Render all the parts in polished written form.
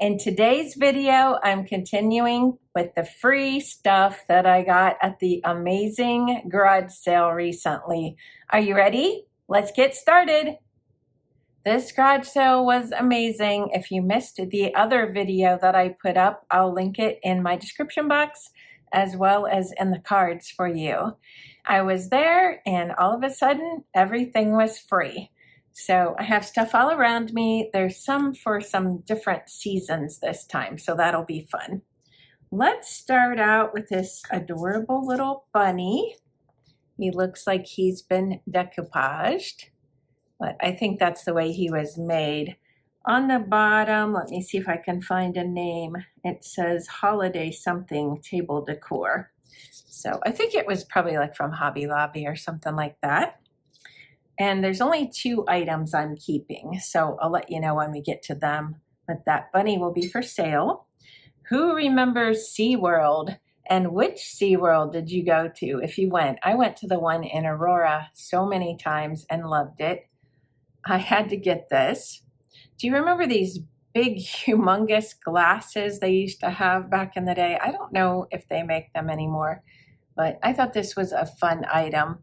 In today's video, I'm continuing with the free stuff that I got at the amazing garage sale recently. Are you ready? Let's get started. This garage sale was amazing. If you missed the other video that I put up, I'll link it in my description box as well as in the cards for you. I was there and all of a sudden everything was free. So I have stuff all around me. There's some for some different seasons this time, so that'll be fun. Let's start out with this adorable little bunny. He looks like he's been decoupaged, but I think that's the way he was made. On the bottom, let me see if I can find a name. It says holiday something table decor. So I think it was probably like from Hobby Lobby or something like that. And there's only 2 items I'm keeping, so I'll let you know when we get to them. But that bunny will be for sale. Who remembers SeaWorld? And which SeaWorld did you go to if you went? I went to the one in Aurora so many times and loved it. I had to get this. Do you remember these big, humongous glasses they used to have back in the day? I don't know if they make them anymore, but I thought this was a fun item.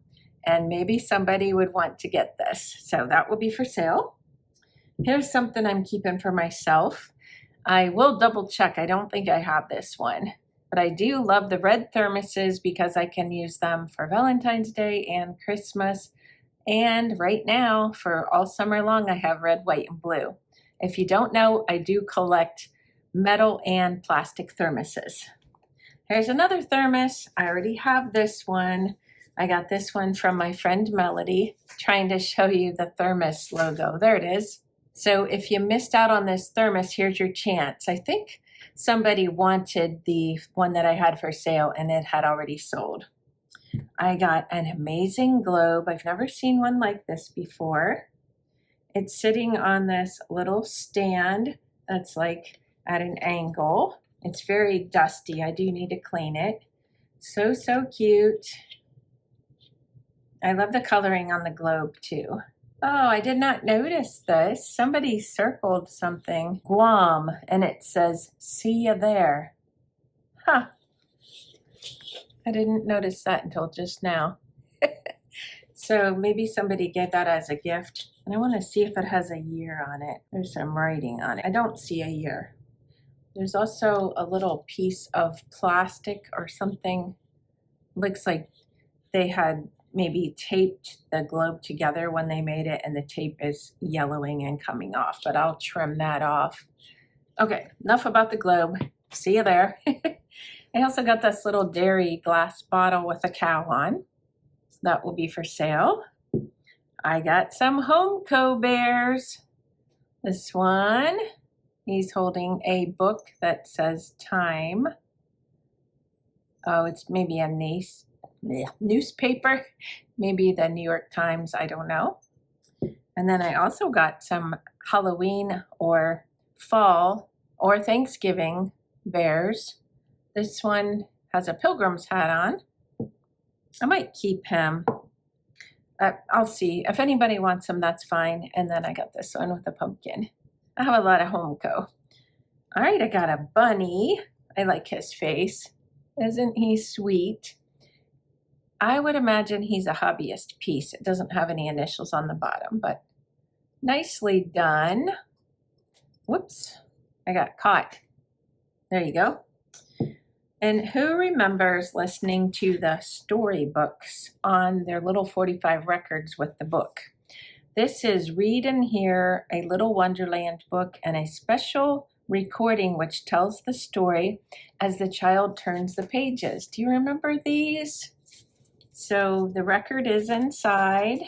And maybe somebody would want to get this. So that will be for sale. Here's something I'm keeping for myself. I will double check. I don't think I have this one. But I do love the red thermoses because I can use them for Valentine's Day and Christmas. And right now, for all summer long, I have red, white, and blue. If you don't know, I do collect metal and plastic thermoses. Here's another thermos. I already have this one. I got this one from my friend Melody, trying to show you the thermos logo. There it is. So if you missed out on this thermos, here's your chance. I think somebody wanted the one that I had for sale and it had already sold. I got an amazing globe. I've never seen one like this before. It's sitting on this little stand that's like at an angle. It's very dusty. I do need to clean it. So cute. I love the coloring on the globe too. Oh, I did not notice this. Somebody circled something, Guam, and it says, see you there. Huh. I didn't notice that until just now. So maybe somebody gave that as a gift. And I want to see if it has a year on it. There's some writing on it. I don't see a year. There's also a little piece of plastic or something. Looks like they had maybe taped the globe together when they made it and the tape is yellowing and coming off, but I'll trim that off. Okay, enough about the globe. See you there. I also got this little dairy glass bottle with a cow on. That will be for sale. I got some Homeco bears. This one, he's holding a book that says time. Oh, it's maybe a newspaper, maybe the New York Times, I don't know. And then I also got some Halloween or fall or Thanksgiving bears. This one has a pilgrim's hat on. I might keep him. I'll see. If anybody wants him, that's fine. And then I got this one with a pumpkin. I have a lot of Homeco. All right, I got a bunny. I like his face. Isn't he sweet? I would imagine he's a hobbyist piece. It doesn't have any initials on the bottom, but nicely done. Whoops, I got caught. There you go. And who remembers listening to the storybooks on their little 45 records with the book? This is Read and Hear, a Little Wonderland book, and a special recording which tells the story as the child turns the pages. Do you remember these? So the record is inside,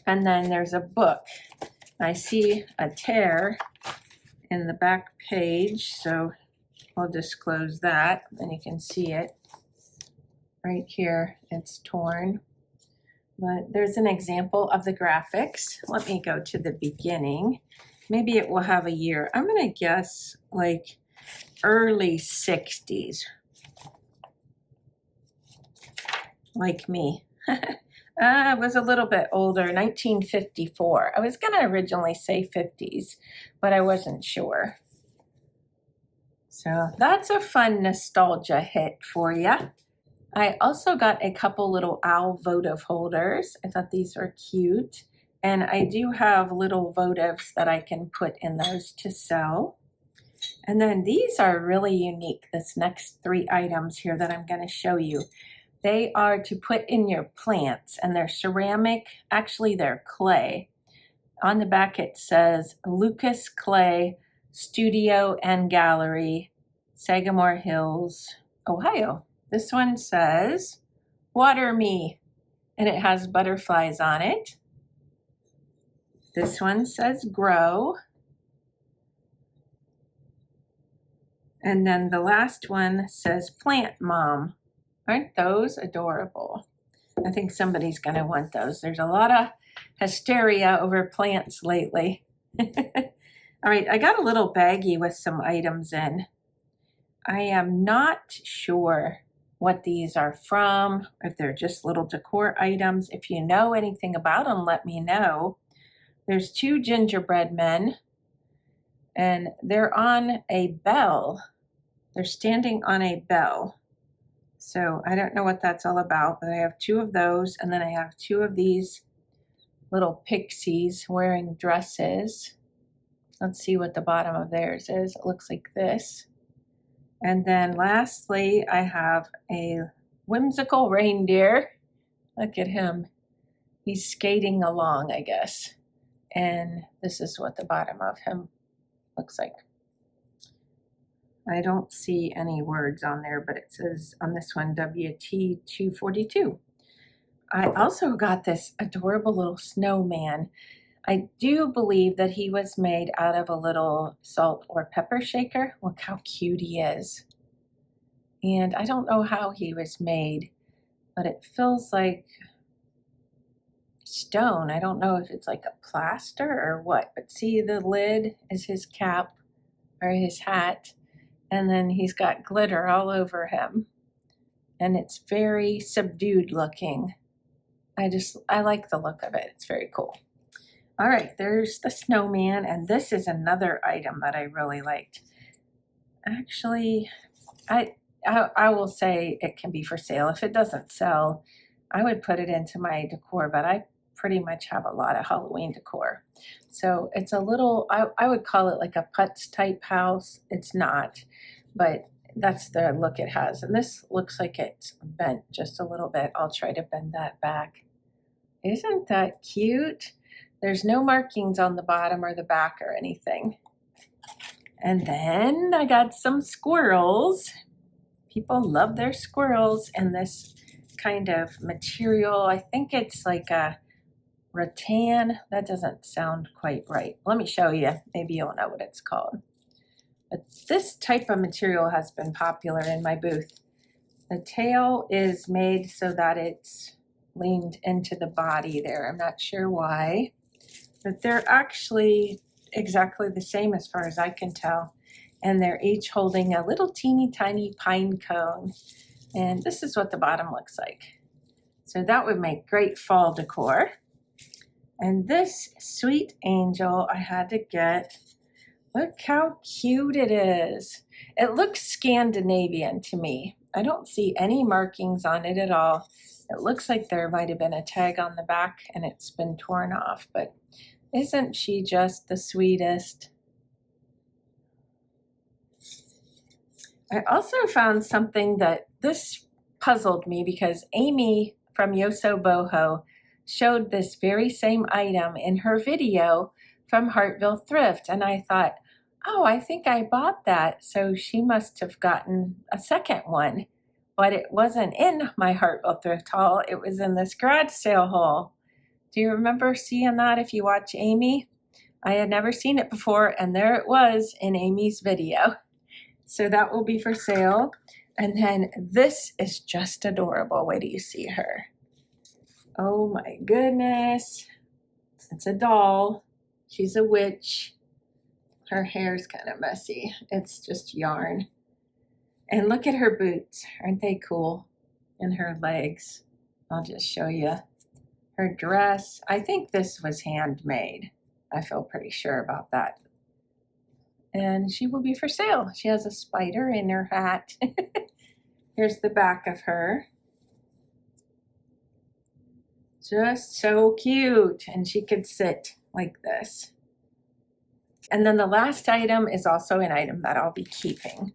and then there's a book. I see a tear in the back page, so I'll disclose that, and you can see it right here. It's torn, but there's an example of the graphics. Let me go to the beginning. Maybe it will have a year. I'm gonna guess like early 60s. Like me. It was a little bit older, 1954. I was going to originally say 50s, but I wasn't sure. So that's a fun nostalgia hit for you. I also got a couple little owl votive holders. I thought these were cute. And I do have little votives that I can put in those to sell. And then these are really unique, this next 3 items here that I'm going to show you. They are to put in your plants, and they're ceramic. Actually, they're clay. On the back it says Lucas Clay Studio and Gallery, Sagamore Hills, Ohio. This one says Water Me, and it has butterflies on it. This one says Grow. And then the last one says Plant Mom. Aren't those adorable? I think somebody's going to want those. There's a lot of hysteria over plants lately. All right, I got a little baggie with some items in. I am not sure what these are from, if they're just little decor items. If you know anything about them, let me know. There's 2 gingerbread men, and they're on a bell. They're standing on a bell. So I don't know what that's all about, but I have 2 of those, and then I have 2 of these little pixies wearing dresses. Let's see what the bottom of theirs is. It looks like this. And then lastly, I have a whimsical reindeer. Look at him. He's skating along, I guess. And this is what the bottom of him looks like. I don't see any words on there, but it says on this one, WT242. I also got this adorable little snowman. I do believe that he was made out of a little salt or pepper shaker. Look how cute he is. And I don't know how he was made, but it feels like stone. I don't know if it's like a plaster or what, but see, the lid is his cap or his hat. And then he's got glitter all over him. And it's very subdued looking. I like the look of it. It's very cool. All right, there's the snowman, and this is another item that I really liked. Actually, I will say it can be for sale. If it doesn't sell, I would put it into my decor, but I pretty much have a lot of Halloween decor. So it's a little, I would call it like a putz type house. It's not, but that's the look it has. And this looks like it's bent just a little bit. I'll try to bend that back. Isn't that cute? There's no markings on the bottom or the back or anything. And then I got some squirrels. People love their squirrels in this kind of material. I think it's like a rattan. That doesn't sound quite right. Let me show you. Maybe you'll know what it's called. But this type of material has been popular in my booth. The tail is made so that it's leaned into the body there. I'm not sure why, but they're actually exactly the same as far as I can tell. And they're each holding a little teeny tiny pine cone. And this is what the bottom looks like. So that would make great fall decor. And this sweet angel I had to get. Look how cute it is. It looks Scandinavian to me. I don't see any markings on it at all. It looks like there might have been a tag on the back and it's been torn off, but isn't she just the sweetest? I also found something that this puzzled me because Amy from Yoso Boho showed this very same item in her video from Hartville Thrift. And I thought, oh, I think I bought that. So she must have gotten a second one, but it wasn't in my Hartville Thrift haul. It was in this garage sale haul. Do you remember seeing that if you watch Amy? I had never seen it before, and there it was in Amy's video. So that will be for sale. And then this is just adorable. Wait till you see her. Oh my goodness. It's a doll. She's a witch. Her hair's kind of messy. It's just yarn. And look at her boots. Aren't they cool? And her legs. I'll just show you. her dress. I think this was handmade. I feel pretty sure about that. And she will be for sale. She has a spider in her hat. Here's the back of her. Just so cute. And she could sit like this. And then the last item is also an item that I'll be keeping.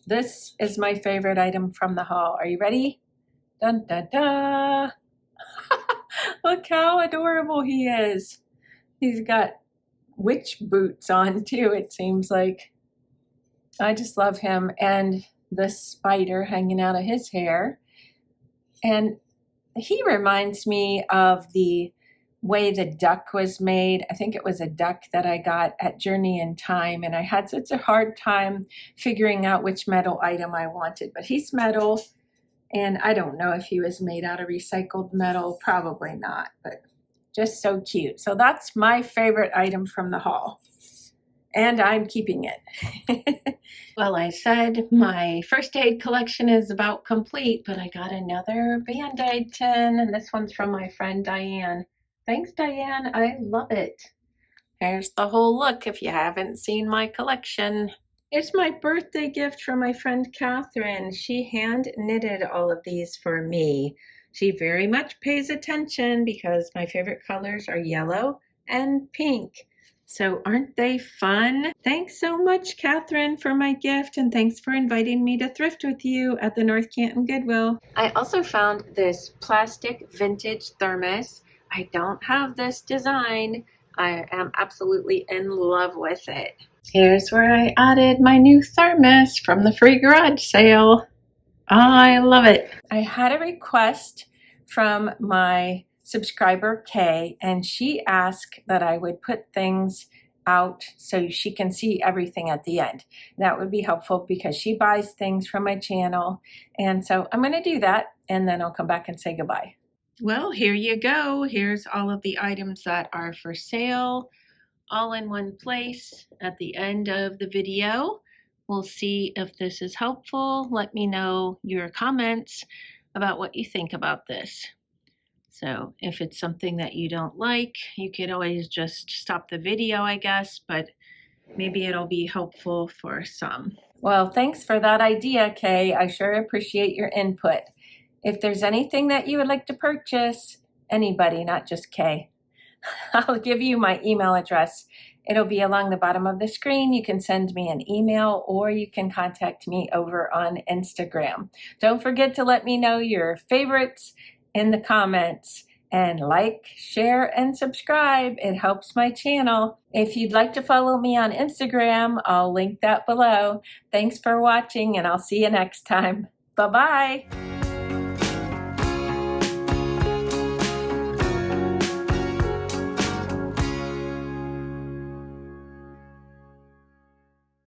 This is my favorite item from the haul. Are you ready? Dun dun dun. Look how adorable he is. He's got witch boots on too, it seems like. I just love him, and the spider hanging out of his hair. And he reminds me of the way the duck was made. I think it was a duck that I got at Journey in Time, and I had such a hard time figuring out which metal item I wanted. But he's metal, and I don't know if he was made out of recycled metal. Probably not, but just so cute. So that's my favorite item from the haul, and I'm keeping it. Well, I said my first aid collection is about complete, but I got another Band-Aid tin, and this one's from my friend Diane. Thanks, Diane. I love it. Here's the whole look if you haven't seen my collection. It's my birthday gift from my friend Catherine. She hand knitted all of these for me. She very much pays attention because my favorite colors are yellow and pink. So aren't they fun? Thanks so much, Catherine, for my gift, and thanks for inviting me to thrift with you at the North Canton Goodwill. I also found this plastic vintage thermos. I don't have this design. I am absolutely in love with it. Here's where I added my new thermos from the free garage sale. I love it. I had a request from my subscriber Kay, and she asked that I would put things out so she can see everything at the end. That would be helpful because she buys things from my channel, and so I'm going to do that, and then I'll come back and say goodbye. Well, here you go. Here's all of the items that are for sale, all in one place at the end of the video. We'll see if this is helpful. Let me know your comments about what you think about this. So if it's something that you don't like, you could always just stop the video, I guess, but maybe it'll be helpful for some. Well, thanks for that idea, Kay. I sure appreciate your input. If there's anything that you would like to purchase, anybody, not just Kay, I'll give you my email address. It'll be along the bottom of the screen. You can send me an email or you can contact me over on Instagram. Don't forget to let me know your favorites in the comments, and like, share, and subscribe. It helps my channel. If you'd like to follow me on Instagram, I'll link that below. Thanks for watching, and I'll see you next time. Bye-bye.